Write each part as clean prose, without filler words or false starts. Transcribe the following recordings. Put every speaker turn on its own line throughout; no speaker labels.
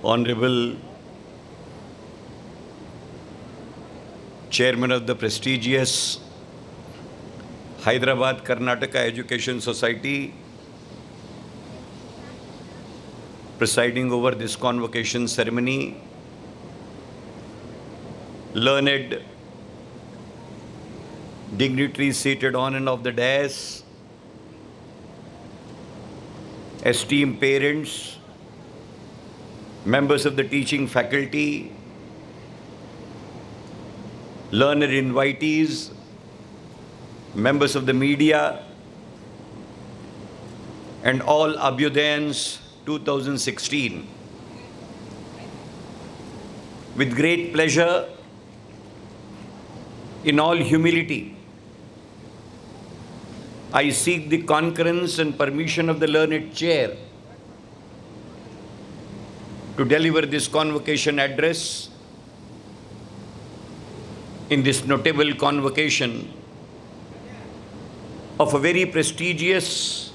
Honorable Chairman of the prestigious Hyderabad Karnataka Education Society, presiding over this convocation ceremony, learned dignitaries seated on and off the dais, esteemed parents, members of the teaching faculty, learned invitees, members of the media, and all ABHYUDAYANS 2016. With great pleasure, in all humility, I seek the concurrence and permission of the learned chair to deliver this convocation address in this notable convocation of a very prestigious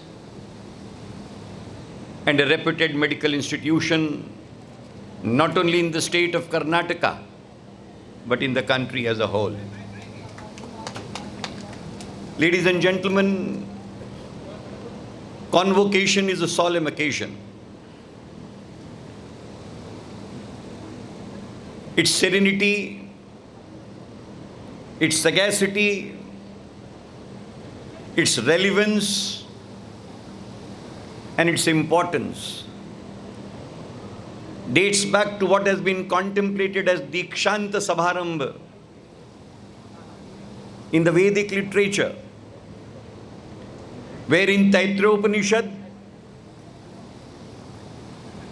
and a reputed medical institution, not only in the state of Karnataka, but in the country as a whole. Ladies and gentlemen, convocation is a solemn occasion. Its serenity, its sagacity, its relevance, and its importance dates back to what has been contemplated as Dikshanta Sabharambha in the Vedic literature, where in Taittiriya Upanishad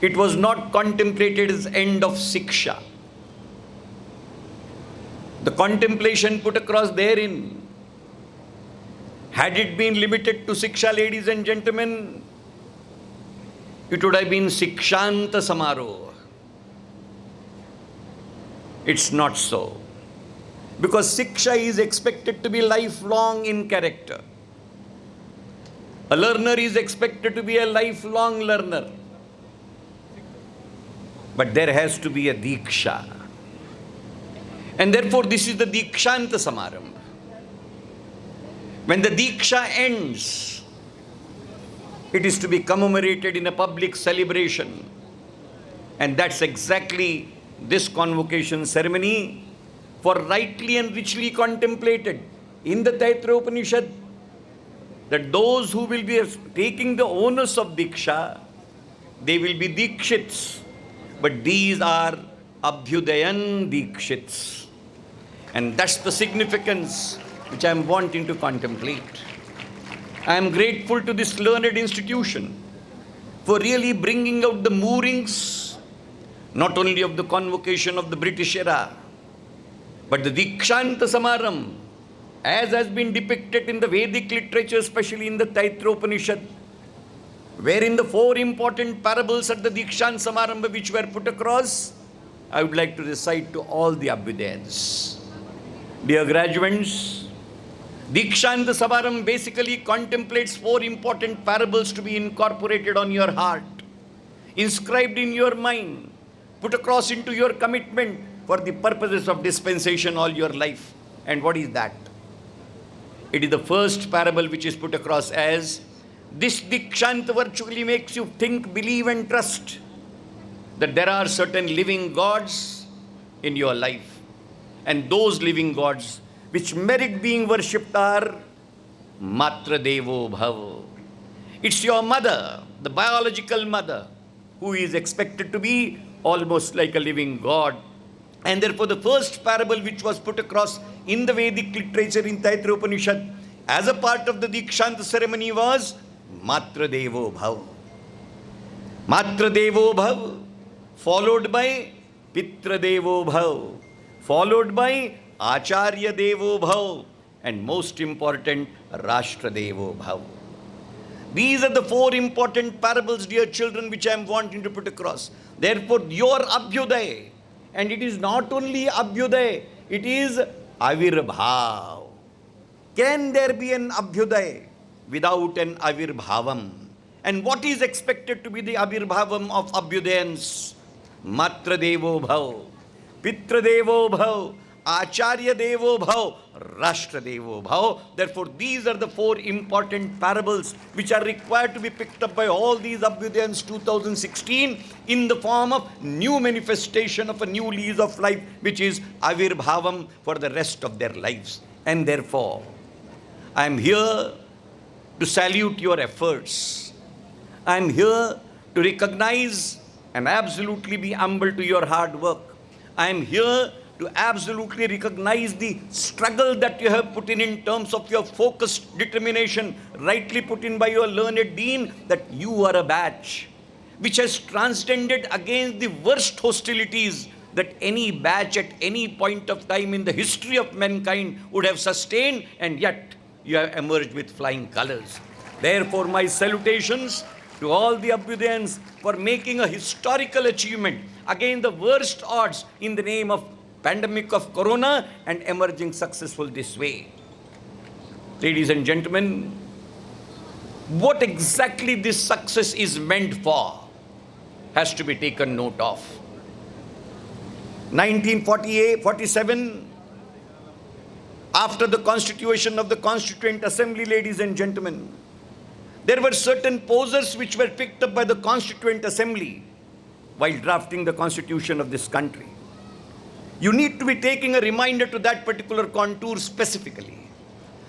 it was not contemplated as end of Siksha. The contemplation put across therein, had it been limited to Siksha, ladies and gentlemen, it would have been Sikshanta Samaroh. It's not so. Because Siksha is expected to be lifelong in character. A learner is expected to be a lifelong learner. But there has to be a Diksha. And therefore, this is the Dikshanta Samarambha. When the Diksha ends, it is to be commemorated in a public celebration. And that's exactly this convocation ceremony, for rightly and richly contemplated in the Taittiriya Upanishad, that those who will be taking the onus of Diksha, they will be Dikshits. But these are Abhyudayan Dikshits. And that's the significance which I am wanting to contemplate. I am grateful to this learned institution for really bringing out the moorings, not only of the convocation of the British era, but the Dikshanta Samaram, as has been depicted in the Vedic literature, especially in the Taittiriya Upanishad, wherein the four important parables at the Dikshanta Samarambha which were put across, I would like to recite to all the Abhyudayans. Dear graduates, Dikshanta Samaram basically contemplates four important parables to be incorporated on your heart, inscribed in your mind, put across into your commitment for the purposes of dispensation all your life. And what is that? It is the first parable which is put across as, this Dikshanta virtually makes you think, believe and trust that there are certain living gods in your life. And those living gods which merit being worshipped are Matra Devo Bhav. It's your mother, the biological mother, who is expected to be almost like a living god. And therefore the first parable which was put across in the Vedic literature in Taittiriya Upanishad as a part of the Dikshanta ceremony was Matra Devo Bhav. Matra Devo Bhav, followed by Pitra Devo Bhav, followed by Acharya Devo Bhav, and most important, Rashtra Devo Bhav. These are the four important parables, dear children, which I am wanting to put across. Therefore, your Abhyudaya, and it is not only Abhyudaya, it is Avirbhav. Can there be an Abhyudaya without an Avirbhavam? And what is expected to be the Avirbhavam of Abhyudayans? Matra Devo Bhav, Pitra Devo Bhav, Acharya Devo Bhav, Rashtra Devo Bhav. Therefore, these are the four important parables which are required to be picked up by all these Abhyudayans 2016 in the form of new manifestation of a new lease of life, which is Avirbhavam for the rest of their lives. And therefore, I am here to salute your efforts. I am here to recognize and absolutely be humble to your hard work. I am here to absolutely recognize the struggle that you have put in terms of your focused determination, rightly put in by your learned dean, that you are a batch which has transcended against the worst hostilities that any batch at any point of time in the history of mankind would have sustained, and yet you have emerged with flying colors. Therefore, my salutations to all the Abhyudayans for making a historical achievement against the worst odds in the name of pandemic of corona and emerging successful this way. Ladies and gentlemen, what exactly this success is meant for has to be taken note of. 1947, after the constitution of the Constituent Assembly, ladies and gentlemen, there were certain posers which were picked up by the Constituent Assembly while drafting the constitution of this country. You need to be taking a reminder to that particular contour specifically.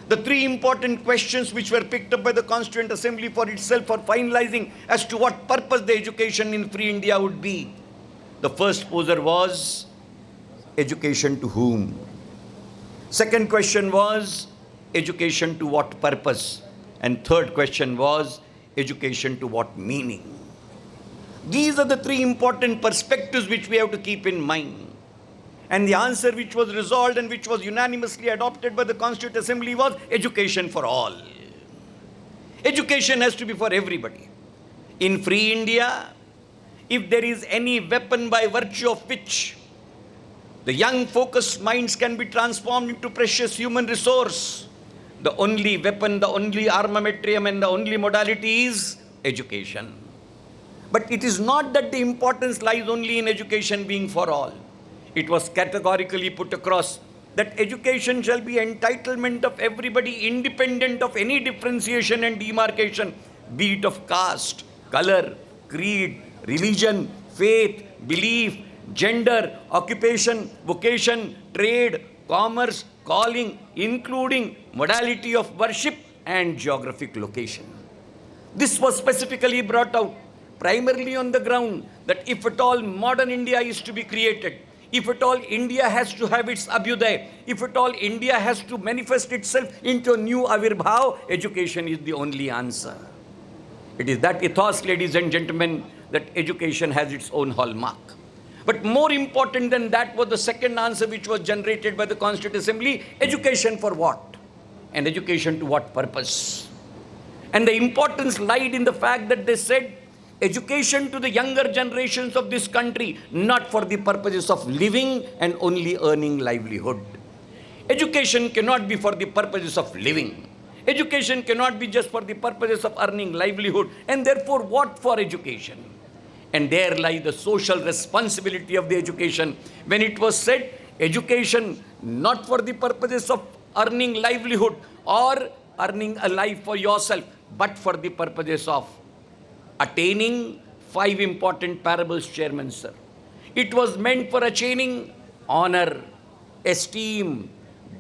The three important questions which were picked up by the Constituent Assembly for itself for finalizing as to what purpose the education in free India would be. The first poser was, education to whom? Second question was, education to what purpose? And third question was, education to what meaning? These are the three important perspectives which we have to keep in mind. And the answer which was resolved and which was unanimously adopted by the Constituent Assembly was education for all. Education has to be for everybody. In free India, if there is any weapon by virtue of which the young focused minds can be transformed into precious human resource, the only weapon, the only armamentarium and the only modality is education. But it is not that the importance lies only in education being for all. It was categorically put across that education shall be entitlement of everybody independent of any differentiation and demarcation, be it of caste, color, creed, religion, faith, belief, gender, occupation, vocation, trade, commerce, calling, including modality of worship and geographic location. This was specifically brought out primarily on the ground that if at all modern India is to be created, if at all India has to have its Abhyudaya, if at all India has to manifest itself into a new Avirbhav, education is the only answer. It is that ethos, ladies and gentlemen, that education has its own hallmark. But more important than that was the second answer which was generated by the Constituent Assembly, education for what? And education to what purpose? And the importance lied in the fact that they said, education to the younger generations of this country, not for the purposes of living and only earning livelihood. Education cannot be for the purposes of living. Education cannot be just for the purposes of earning livelihood. And therefore, what for education? And there lies the social responsibility of the education. When it was said, education not for the purposes of earning livelihood or earning a life for yourself, but for the purposes of attaining five important parables, Chairman Sir. It was meant for attaining honor, esteem,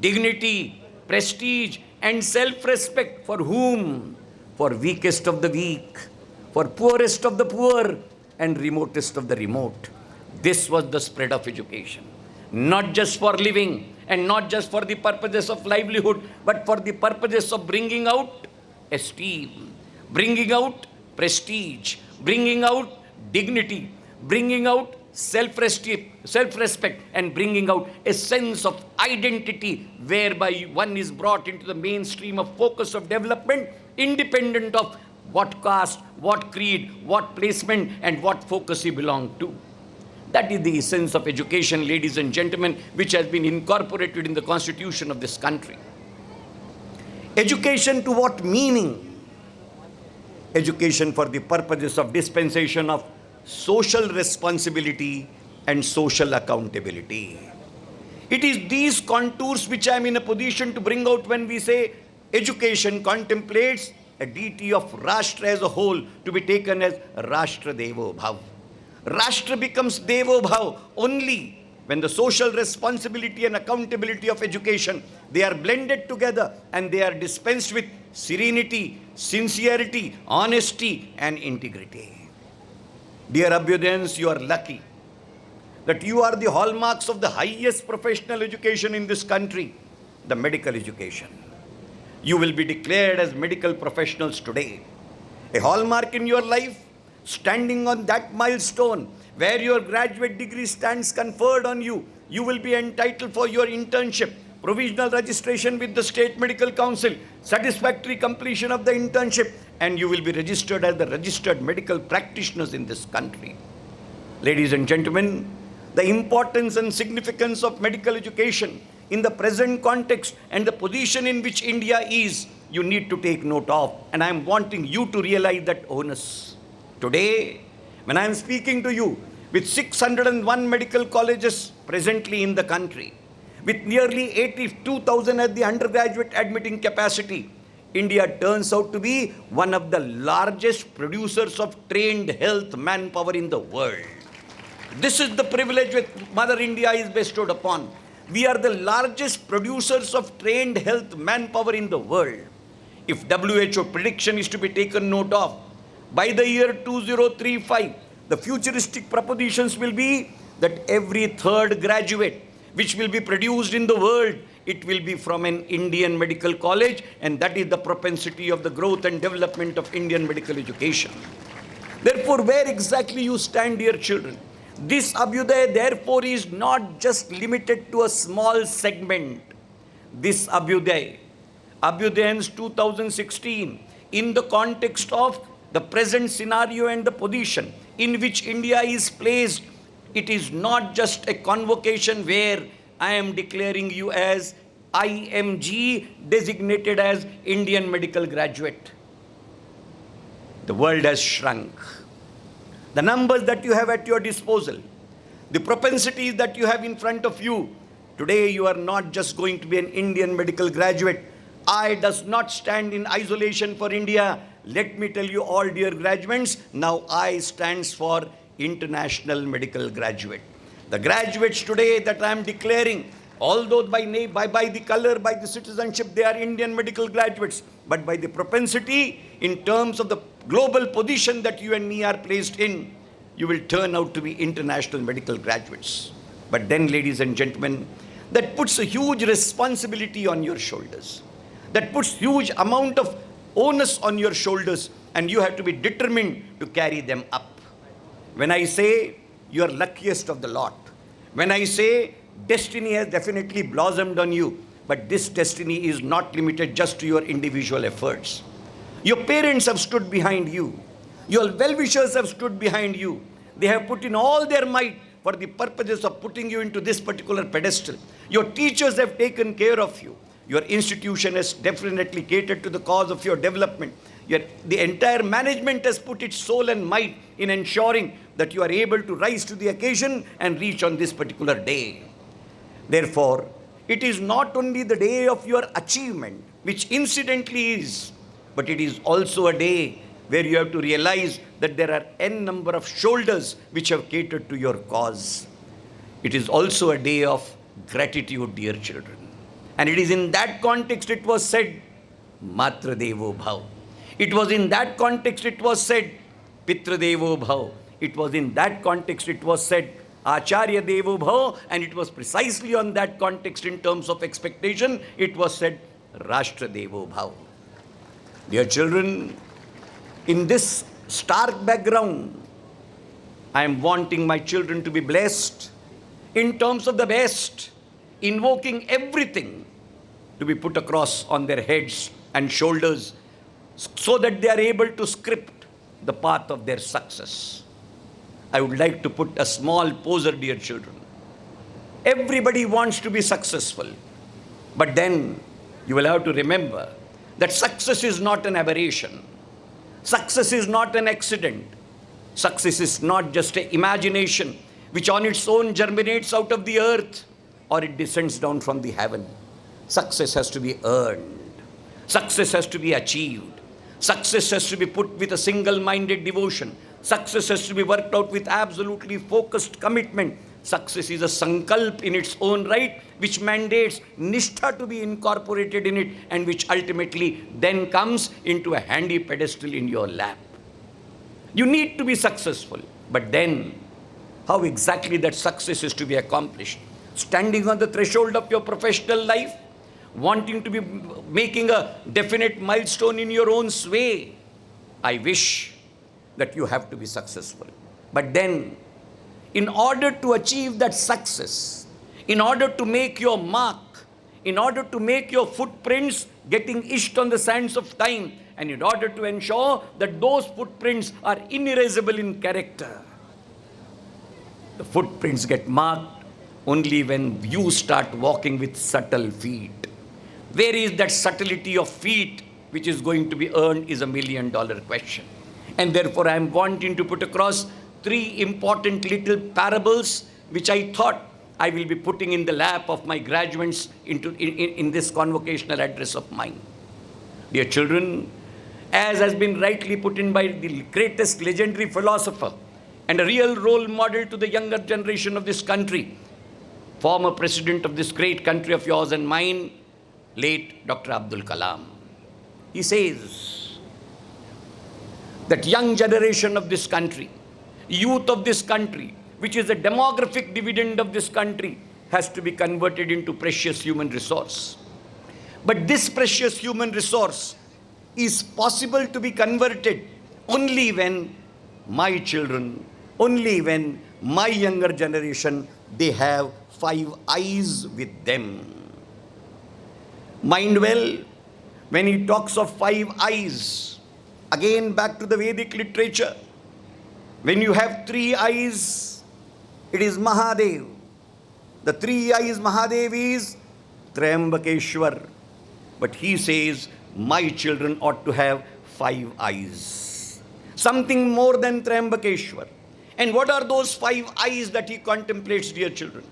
dignity, prestige, and self-respect. For whom? For weakest of the weak, for poorest of the poor, and remotest of the remote. This was the spread of education. Not just for living and not just for the purposes of livelihood, but for the purposes of bringing out esteem, bringing out prestige, bringing out dignity, bringing out self-respect, and bringing out a sense of identity whereby one is brought into the mainstream of focus of development, independent of what caste, what creed, what placement, and what focus he belonged to. That is the essence of education, ladies and gentlemen, which has been incorporated in the constitution of this country. Education to what meaning? Education for the purposes of dispensation of social responsibility and social accountability. It is these contours which I am in a position to bring out when we say education contemplates a deity of Rashtra as a whole to be taken as Rashtra Devo Bhav. Rashtra becomes Devo Bhav only when the social responsibility and accountability of education, they are blended together and they are dispensed with serenity, sincerity, honesty and integrity. Dear Abhyudayans, you are lucky that you are the hallmarks of the highest professional education in this country, the medical education. You will be declared as medical professionals today. A hallmark in your life, standing on that milestone where your graduate degree stands conferred on you, you will be entitled for your internship, provisional registration with the State Medical Council, satisfactory completion of the internship, and you will be registered as the registered medical practitioners in this country. Ladies and gentlemen, the importance and significance of medical education in the present context and the position in which India is, you need to take note of. And I am wanting you to realize that onus. Today, when I am speaking to you, with 601 medical colleges presently in the country, with nearly 82,000 at the undergraduate admitting capacity, India turns out to be one of the largest producers of trained health manpower in the world. This is the privilege which Mother India is bestowed upon. We are the largest producers of trained health manpower in the world. If WHO prediction is to be taken note of, by the year 2035, the futuristic propositions will be that every third graduate which will be produced in the world, it will be from an Indian medical college, and that is the propensity of the growth and development of Indian medical education. Therefore, where exactly you stand, dear children? This Abhyudaya, therefore, is not just limited to a small segment. This Abhyudaya, Abhyudayans 2016, in the context of the present scenario and the position in which India is placed, it is not just a convocation where I am declaring you as IMG, designated as Indian medical graduate. The world has shrunk. The numbers that you have at your disposal, the propensities that you have in front of you, today you are not just going to be an Indian medical graduate. I does not stand in isolation for India. Let me tell you all, dear graduates, now I stands for international medical graduate. The graduates today that I am declaring, although by name, by the color, by the citizenship, they are Indian medical graduates, but by the propensity in terms of the global position that you and me are placed in, you will turn out to be international medical graduates. But then, ladies and gentlemen, that puts a huge responsibility on your shoulders. That puts huge amount of onus on your shoulders, and you have to be determined to carry them up. When I say you are luckiest of the lot, when I say destiny has definitely blossomed on you, but this destiny is not limited just to your individual efforts. Your parents have stood behind you. Your well-wishers have stood behind you. They have put in all their might for the purposes of putting you into this particular pedestal. Your teachers have taken care of you. Your institution has definitely catered to the cause of your development. Yet the entire management has put its soul and might in ensuring that you are able to rise to the occasion and reach on this particular day. Therefore, it is not only the day of your achievement, which incidentally is, but it is also a day where you have to realize that there are n number of shoulders which have catered to your cause. It is also a day of gratitude, dear children. And it is in that context it was said, Matra Devo Bhav. It was in that context it was said, Pitra Devo Bhav. It was in that context it was said, Acharya Devo Bhav. And it was precisely on that context in terms of expectation, it was said, Rashtra Devo Bhav. Dear children, in this stark background, I am wanting my children to be blessed in terms of the best, invoking everything to be put across on their heads and shoulders so that they are able to script the path of their success. I would like to put a small poser, dear children. Everybody wants to be successful, but then you will have to remember that success is not an aberration. Success is not an accident. Success is not just an imagination which on its own germinates out of the earth or it descends down from the heaven. Success has to be earned. Success has to be achieved. Success has to be put with a single-minded devotion. Success has to be worked out with absolutely focused commitment. Success is a sankalp in its own right, which mandates nishtha to be incorporated in it, and which ultimately then comes into a handy pedestal in your lap. You need to be successful, but then how exactly that success is to be accomplished? Standing on the threshold of your professional life, wanting to be making a definite milestone in your own sway. I wish that you have to be successful. But then, in order to achieve that success, in order to make your mark, in order to make your footprints getting etched on the sands of time, and in order to ensure that those footprints are inerasable in character, the footprints get marked only when you start walking with subtle feet. Where is that subtlety of feet which is going to be earned is $1 million question. And therefore I am wanting to put across 3 important little parables which I thought I will be putting in the lap of my graduates in this convocational address of mine. Dear children, as has been rightly put in by the greatest legendary philosopher and a real role model to the younger generation of this country, former president of this great country of yours and mine, late Dr. Abdul Kalam. He says that young generation of this country, youth of this country, which is the demographic dividend of this country, has to be converted into precious human resource. But this precious human resource is possible to be converted only when my children, only when my younger generation, they have 5 eyes with them. Mind well, when he talks of 5 eyes, again back to the Vedic literature, when you have 3 eyes, it is Mahadev. The 3 eyes Mahadev is Triambakeshwar. But he says, my children ought to have 5 eyes. Something more than Triambakeshwar. And what are those 5 eyes that he contemplates, dear children?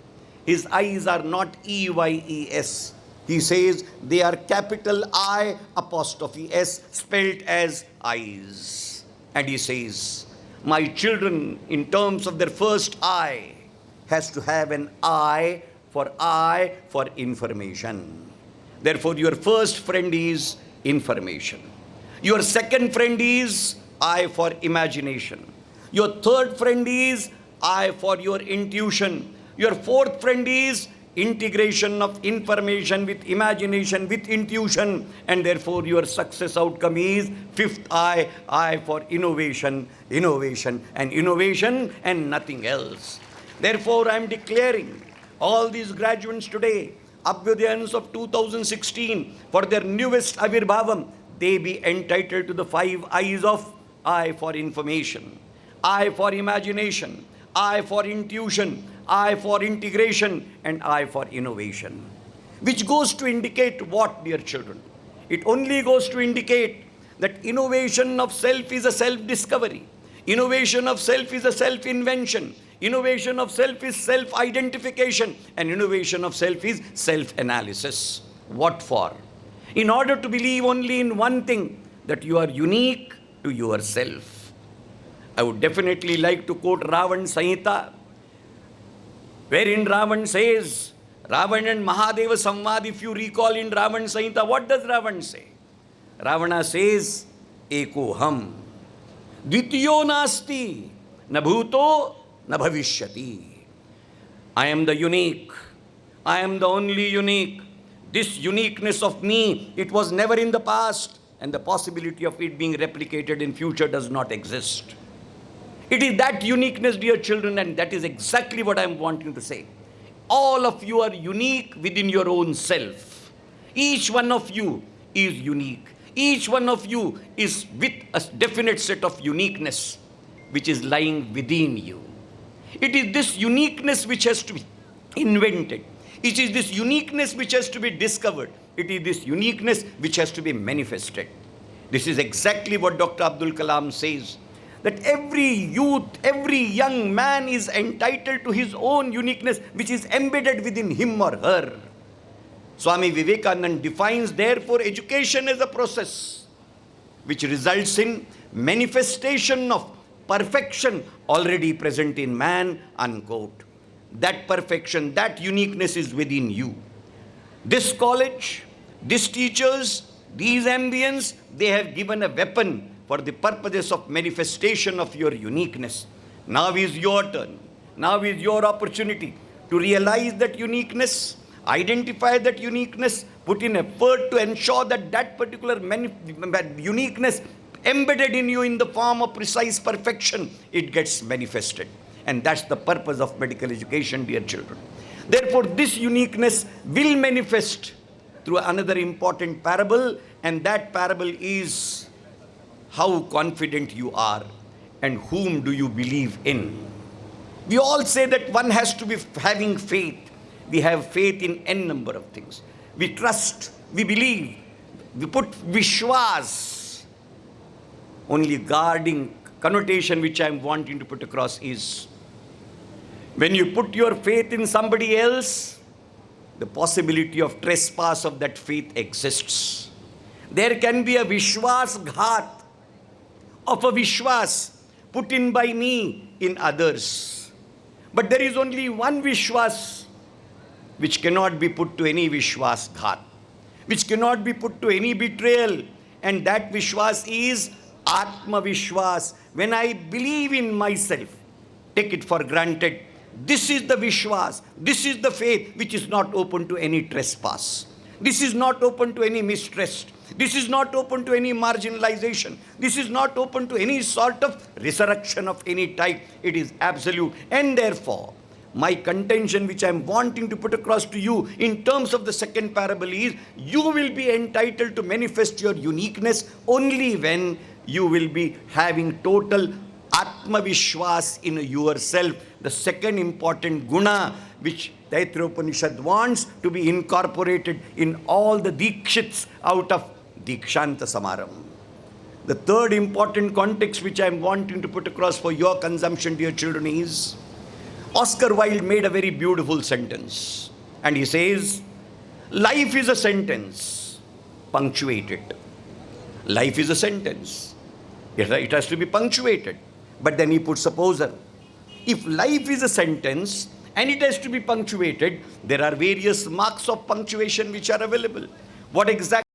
His eyes are not EYES. He says they are capital I apostrophe S spelled as eyes. And he says, my children, in terms of their first eye, has to have an I for information. Therefore, your first friend is information. Your second friend is I for imagination. Your third friend is I for your intuition. Your fourth friend is integration of information with imagination, with intuition, and therefore your success outcome is fifth I for innovation, innovation, and nothing else. Therefore, I am declaring all these graduates today, Abhyudayans of 2016, for their newest Avirbhavam, they be entitled to the 5 I's of I for information, I for imagination, I for intuition, I for integration, and I for innovation. Which goes to indicate what, dear children? It only goes to indicate that innovation of self is a self-discovery. Innovation of self is a self-invention. Innovation of self is self-identification. And innovation of self is self-analysis. What for? In order to believe only in one thing, that you are unique to yourself. I would definitely like to quote Ravan Samhita, wherein Ravan says, Ravan and Mahadeva Samvad, if you recall in Ravan Samhita, what does Ravan say? Ravana says, Eko ham, Dvitiyo nasti, na bhuto, na bhavishyati. I am the unique. I am the only unique. This uniqueness of me, it was never in the past, and the possibility of it being replicated in future does not exist. It is that uniqueness, dear children, and that is exactly what I am wanting to say. All of you are unique within your own self. Each one of you is unique. Each one of you is with a definite set of uniqueness which is lying within you. It is this uniqueness which has to be invented. It is this uniqueness which has to be discovered. It is this uniqueness which has to be manifested. This is exactly what Dr. Abdul Kalam says, that every youth, every young man is entitled to his own uniqueness, which is embedded within him or her. Swami Vivekananda defines, therefore, education as a process which results in manifestation of perfection already present in man, unquote. That perfection, that uniqueness is within you. This college, these teachers, these ambience, they have given a weapon for the purposes of manifestation of your uniqueness. Now is your turn. Now is your opportunity to realize that uniqueness, identify that uniqueness, put in effort to ensure that that particular uniqueness embedded in you in the form of precise perfection, it gets manifested. And that's the purpose of medical education, dear children. Therefore, this uniqueness will manifest through another important parable, and that parable is how confident you are and whom do you believe in. We all say that one has to be having faith. We have faith in n number of things. We trust, we believe, we put vishwas. Only guarding connotation which I am wanting to put across is, when you put your faith in somebody else, the possibility of trespass of that faith exists. There can be a vishwas ghat of a vishwas put in by me in others. But there is only one vishwas which cannot be put to any vishwas ghat, which cannot be put to any betrayal, and that vishwas is Atma Vishwas. When I believe in myself, take it for granted, this is the Vishwas, this is the faith which is not open to any trespass. This is not open to any mistrust. This is not open to any marginalization. This is not open to any sort of resurrection of any type. It is absolute. And therefore, my contention which I am wanting to put across to you in terms of the second parable is, you will be entitled to manifest your uniqueness only when you will be having total Atma Vishwas in yourself. The second important guna which Taittiriya Upanishad wants to be incorporated in all the Dikshits out of Dikshanta Samaram. The third important context which I am wanting to put across for your consumption, dear children, is Oscar Wilde made a very beautiful sentence. And he says, life is a sentence, punctuated. Life is a sentence. It has to be punctuated. But then he puts a poser. If life is a sentence and it has to be punctuated, there are various marks of punctuation which are available. What exactly